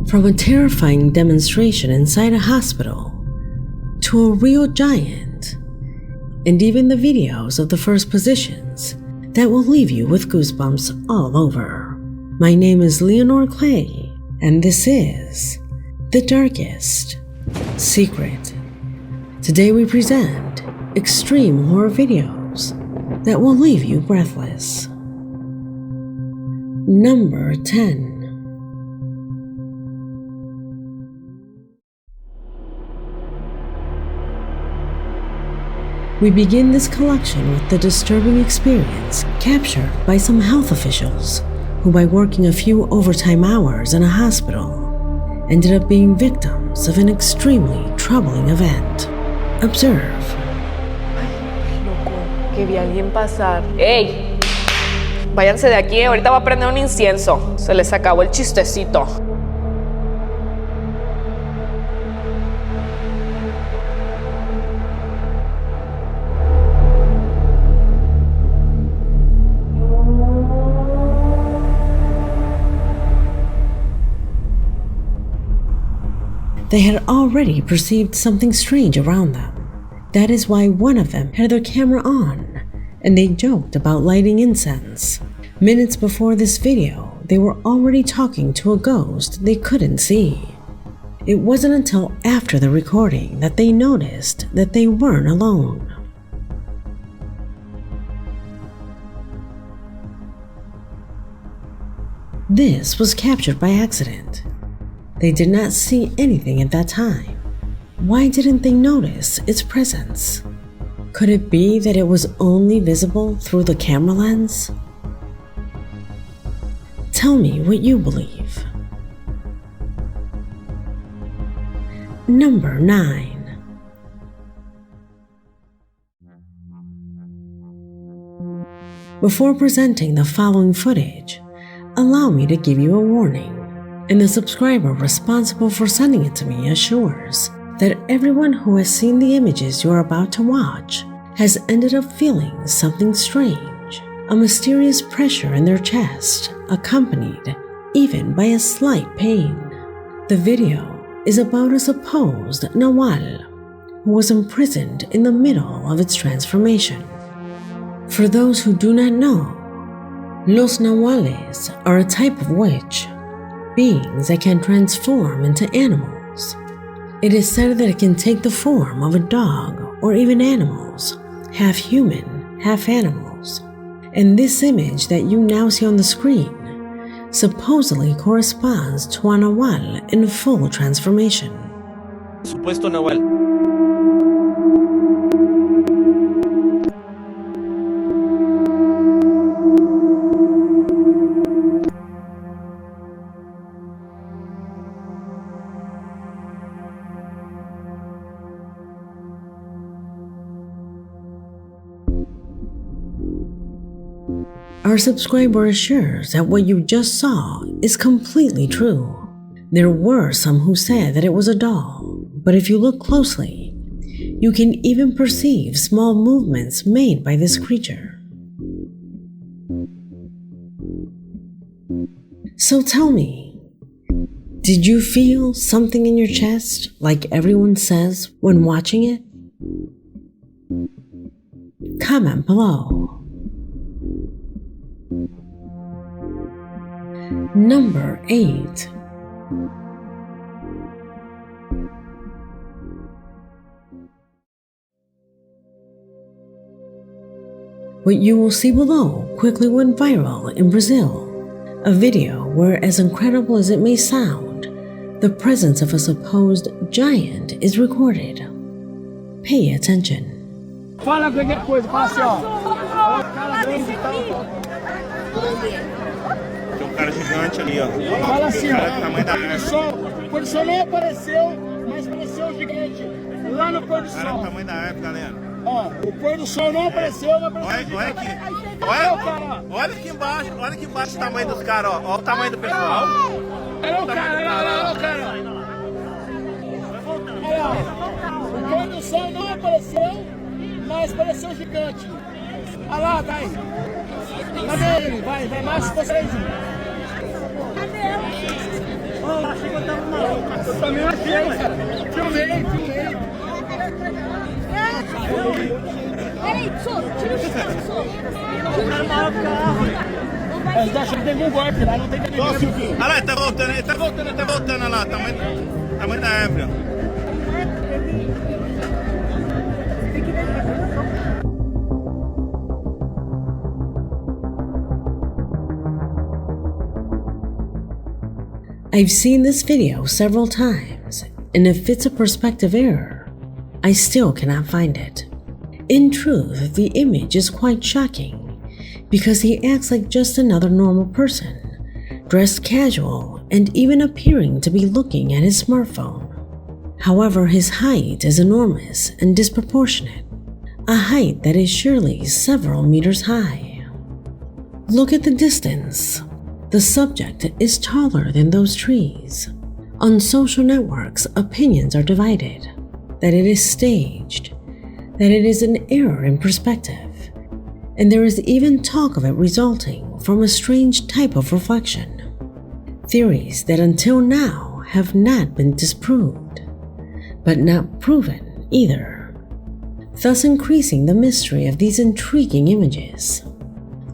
From a terrifying demonstration inside a hospital to a real giant, and even the videos of the first positions that will leave you with goosebumps all over. My name is Leonore Clay, and this is The Darkest Secret. Today we present extreme horror videos that will leave you breathless. Number 10. We begin this collection with the disturbing experience captured by some health officials who, by working a few overtime hours in a hospital, ended up being victims of an extremely troubling event. Observe. Ay, loco, que vi a alguien pasar. ¡Ey! Váyanse de aquí, ahorita va a prender un incienso. Se les acabó el chistecito. They had already perceived something strange around them. That is why one of them had their camera on, and they joked about lighting incense. Minutes before this video, they were already talking to a ghost they couldn't see. It wasn't until after the recording that they noticed that they weren't alone. This was captured by accident. They did not see anything at that time. Why didn't they notice its presence? Could it be that it was only visible through the camera lens? Tell me what you believe. Number 9. Before presenting the following footage, allow me to give you a warning. And the subscriber responsible for sending it to me assures that everyone who has seen the images you are about to watch has ended up feeling something strange, a mysterious pressure in their chest, accompanied even by a slight pain. The video is about a supposed Nahual who was imprisoned in the middle of its transformation. For those who do not know, Los Nahuales are a type of witch, beings that can transform into animals. It is said that it can take the form of a dog or even animals, half human, half animals. And this image that you now see on the screen supposedly corresponds to a Nahual in full transformation. Supuesto Nahual. Our subscriber assures that what you just saw is completely true. There were some who said that it was a doll, but if you look closely, you can even perceive small movements made by this creature. So tell me, did you feel something in your chest like everyone says when watching it? Comment below. Number 8. What you will see below quickly went viral in Brazil, a video where, as incredible as it may sound, the presence of a supposed giant is recorded. Pay attention. Fala qualquer coisa, fala assim, ó. Tem um cara gigante ali, ó. Fala assim, ó. O pôr do sol não apareceu, mas apareceu gigante. Lá no pôr do sol. Olha o tamanho da árvore, galera. Ó, o pôr do sol não apareceu, mas apareceu. Olha aqui. Olha aqui embaixo o tamanho dos caras, ó. Olha o tamanho do pessoal. Olha o cara, olha o cara. Olha lá, o pôr do sol não apareceu, mas apareceu gigante. Olha lá, tá aí. Cadê ele? Vai mais vocês. achei que eu tava maluco. Eu também achei, cara. Filmei. Peraí, tira o carro. Tira o carro. Mas tá achando que tem um golpe lá, não tem que Olha lá, ele tá voltando, olha lá, tamanho da ébria. I've seen this video several times, and if it's a perspective error, I still cannot find it. In truth, the image is quite shocking because he acts like just another normal person, dressed casual and even appearing to be looking at his smartphone. However, his height is enormous and disproportionate, a height that is surely several meters high. Look at the distance. The subject is taller than those trees. On social networks, opinions are divided, that it is staged, that it is an error in perspective, and there is even talk of it resulting from a strange type of reflection. Theories that until now have not been disproved, but not proven either, thus increasing the mystery of these intriguing images.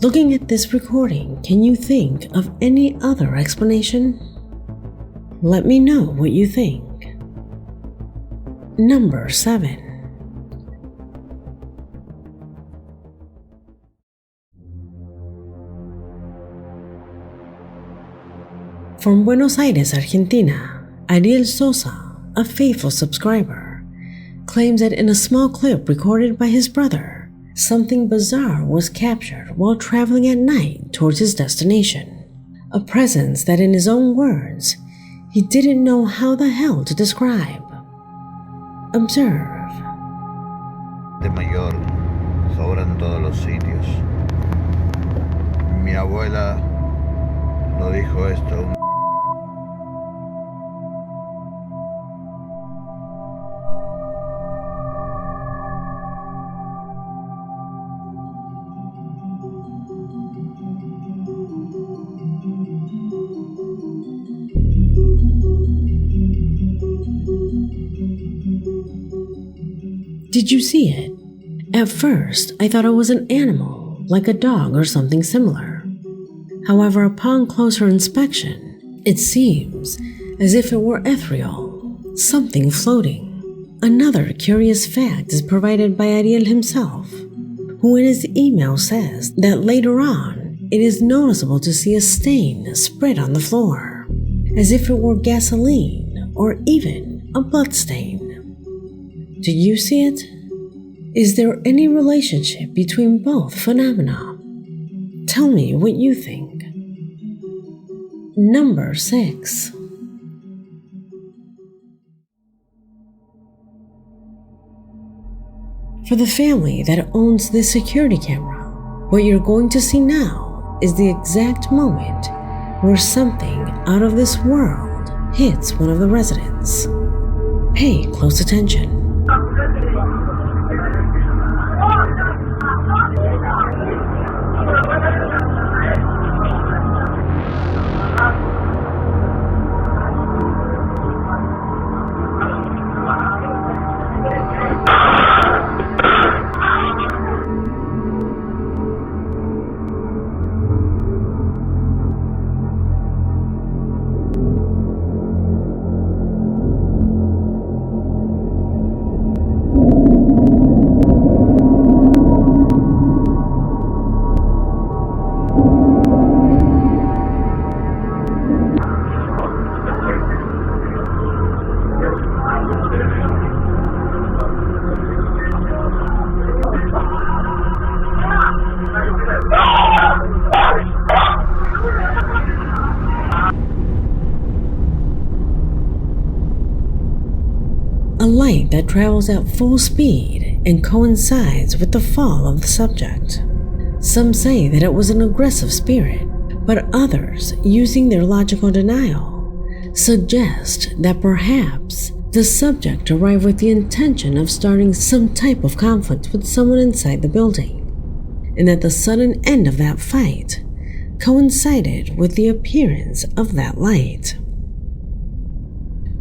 Looking at this recording, can you think of any other explanation? Let me know what you think. Number 7. From Buenos Aires, Argentina, Ariel Sosa, a faithful subscriber, claims that in a small clip recorded by his brother, something bizarre was captured while traveling at night towards his destination. A presence that, in his own words, he didn't know how the hell to describe. Observe. De mayor sobran todos los sitios. Mi abuela lo dijo esto. Did you see it? At first, I thought it was an animal, like a dog or something similar. However, upon closer inspection, it seems as if it were ethereal, something floating. Another curious fact is provided by Ariel himself, who in his email says that later on, it is noticeable to see a stain spread on the floor, as if it were gasoline or even a blood stain. Do you see it? Is there any relationship between both phenomena? Tell me what you think. Number 6. For the family that owns this security camera, what you're going to see now is the exact moment where something out of this world hits one of the residents. Pay close attention. A light that travels at full speed and coincides with the fall of the subject. Some say that it was an aggressive spirit, but others, using their logical denial, suggest that perhaps the subject arrived with the intention of starting some type of conflict with someone inside the building, and that the sudden end of that fight coincided with the appearance of that light.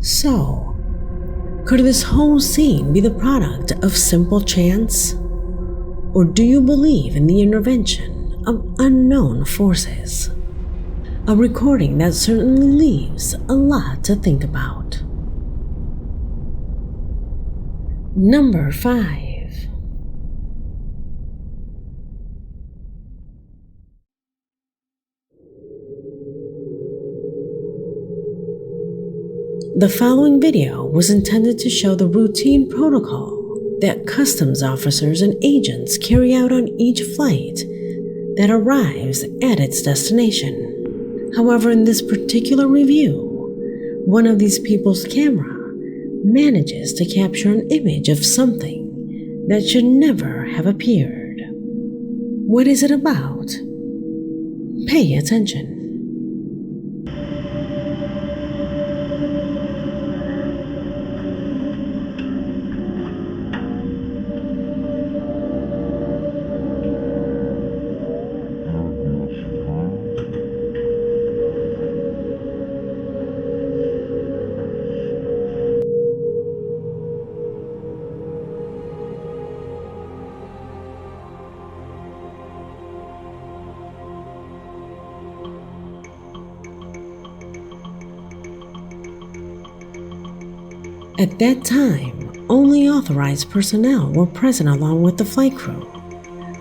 So, could this whole scene be the product of simple chance? Or do you believe in the intervention of unknown forces? A recording that certainly leaves a lot to think about. Number 5. The following video was intended to show the routine protocol that customs officers and agents carry out on each flight that arrives at its destination. However, in this particular review, one of these people's camera manages to capture an image of something that should never have appeared. What is it about? Pay attention. At that time, only authorized personnel were present along with the flight crew,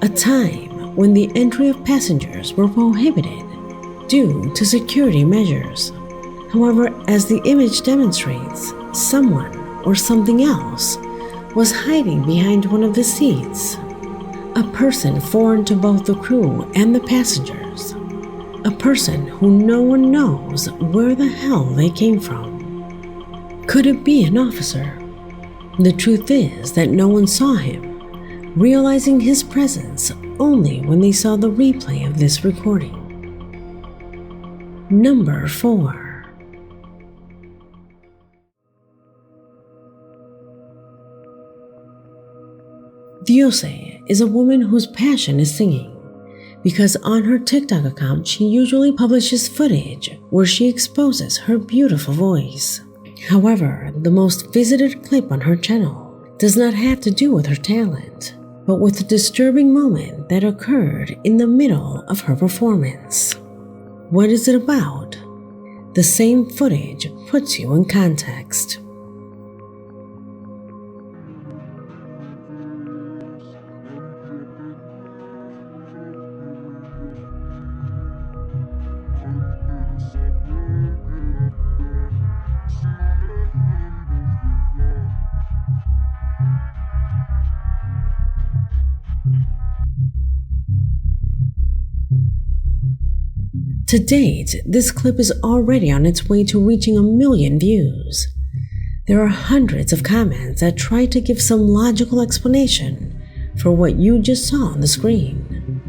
a time when the entry of passengers were prohibited due to security measures. However, as the image demonstrates, someone or something else was hiding behind one of the seats, a person foreign to both the crew and the passengers, a person who no one knows where the hell they came from. Could it be an officer? The truth is that no one saw him, realizing his presence only when they saw the replay of this recording. Number 4. Diose is a woman whose passion is singing, because on her TikTok account she usually publishes footage where she exposes her beautiful voice. However, the most visited clip on her channel does not have to do with her talent, but with a disturbing moment that occurred in the middle of her performance. What is it about? The same footage puts you in context. To date, this clip is already on its way to reaching 1 million views. There are hundreds of comments that try to give some logical explanation for what you just saw on the screen.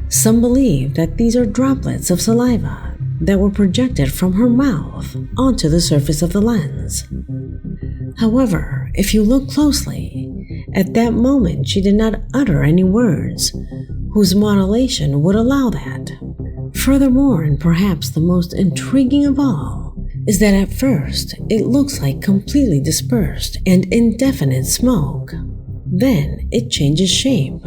Some believe that these are droplets of saliva that were projected from her mouth onto the surface of the lens. However, if you look closely, at that moment she did not utter any words whose modulation would allow that. Furthermore, and perhaps the most intriguing of all, is that at first it looks like completely dispersed and indefinite smoke. Then it changes shape,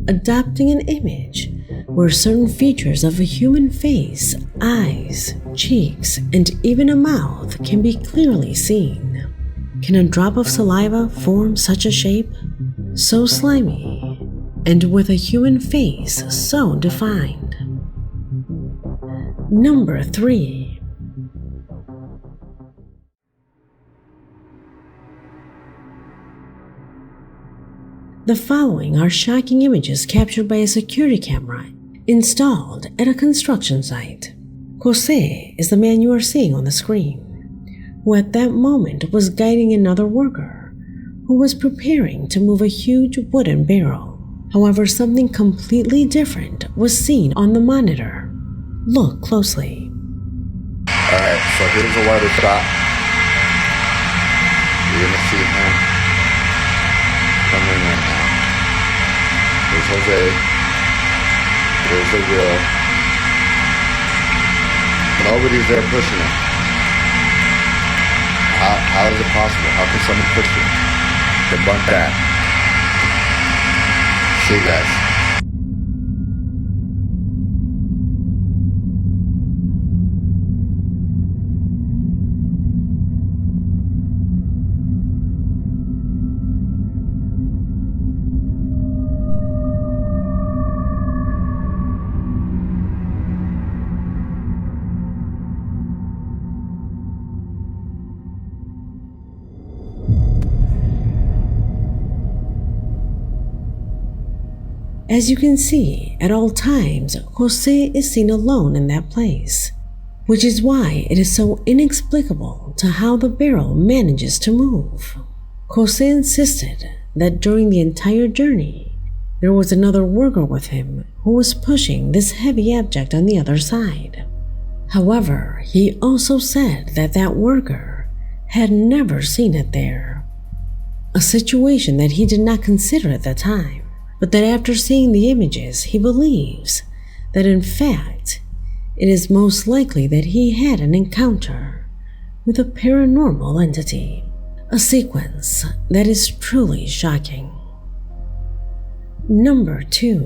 adopting an image where certain features of a human face, eyes, cheeks, and even a mouth can be clearly seen. Can a drop of saliva form such a shape? So slimy, and with a human face so defined. Number 3. The following are shocking images captured by a security camera installed at a construction site. Jose is the man you are seeing on the screen, who at that moment was guiding another worker who was preparing to move a huge wooden barrel. However, something completely different was seen on the monitor. Look closely. Alright, so here's a wider shot. You're gonna see him come in right now. There's Jose. There's the wheel. Nobody's there pushing him. How is it possible? How can someone push it? Debunk that. See you guys. As you can see, at all times, Jose is seen alone in that place, which is why it is so inexplicable to how the barrel manages to move. Jose insisted that during the entire journey, there was another worker with him who was pushing this heavy object on the other side. However, he also said that that worker had never seen it there, a situation that he did not consider at the time. But that after seeing the images, he believes that in fact, it is most likely that he had an encounter with a paranormal entity, a sequence that is truly shocking. Number 2.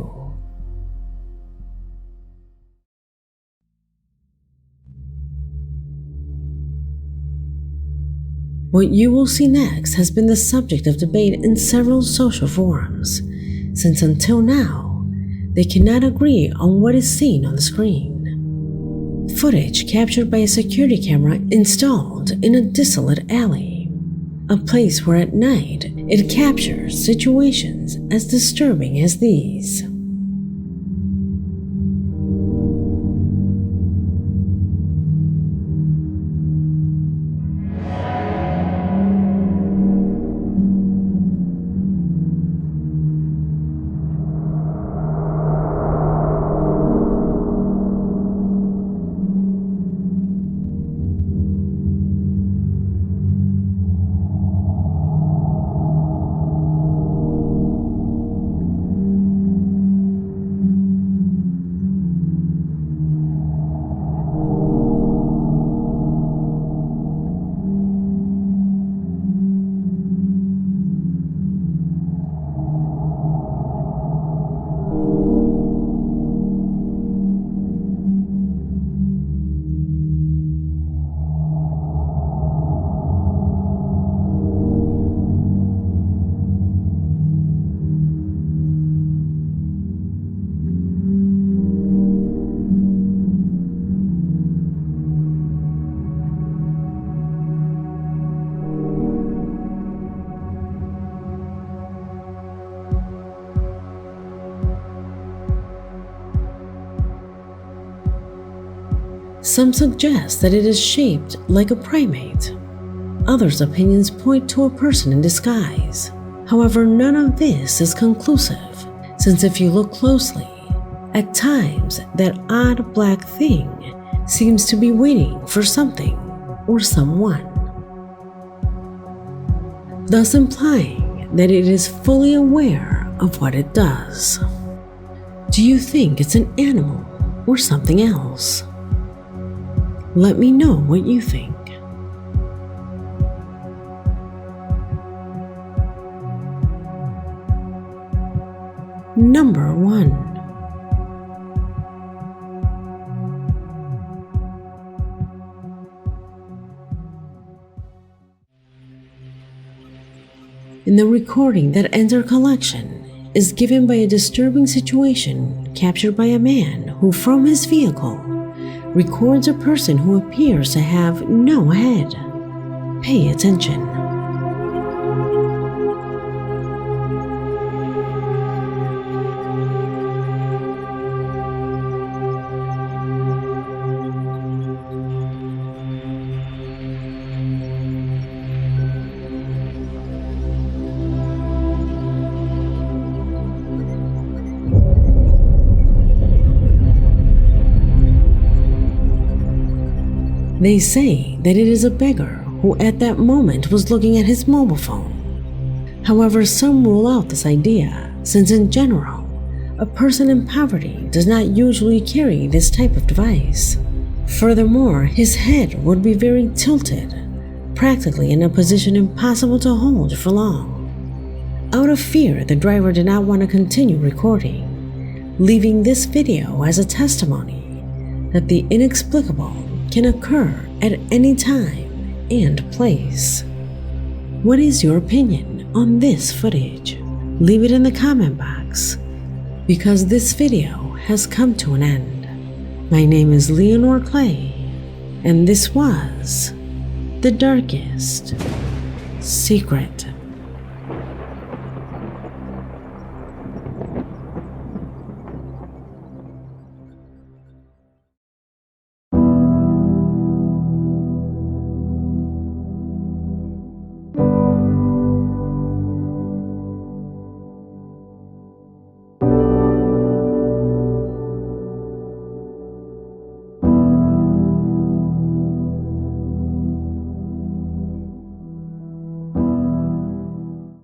What you will see next has been the subject of debate in several social forums, since until now, they cannot agree on what is seen on the screen. Footage captured by a security camera installed in a desolate alley, a place where at night it captures situations as disturbing as these. Some suggest that it is shaped like a primate. Others' opinions point to a person in disguise. However, none of this is conclusive, since if you look closely, at times that odd black thing seems to be waiting for something or someone, thus implying that it is fully aware of what it does. Do you think it's an animal or something else? Let me know what you think. Number 1. In the recording that ends our collection is given by a disturbing situation captured by a man who, from his vehicle, records a person who appears to have no head. Pay attention. They say that it is a beggar who at that moment was looking at his mobile phone. However, some rule out this idea, since in general, a person in poverty does not usually carry this type of device. Furthermore, his head would be very tilted, practically in a position impossible to hold for long. Out of fear, the driver did not want to continue recording, leaving this video as a testimony that the inexplicable can occur at any time and place. What is your opinion on this footage? Leave it in the comment box, because this video has come to an end. My name is Leonore Clay, and this was The Darkest Secret.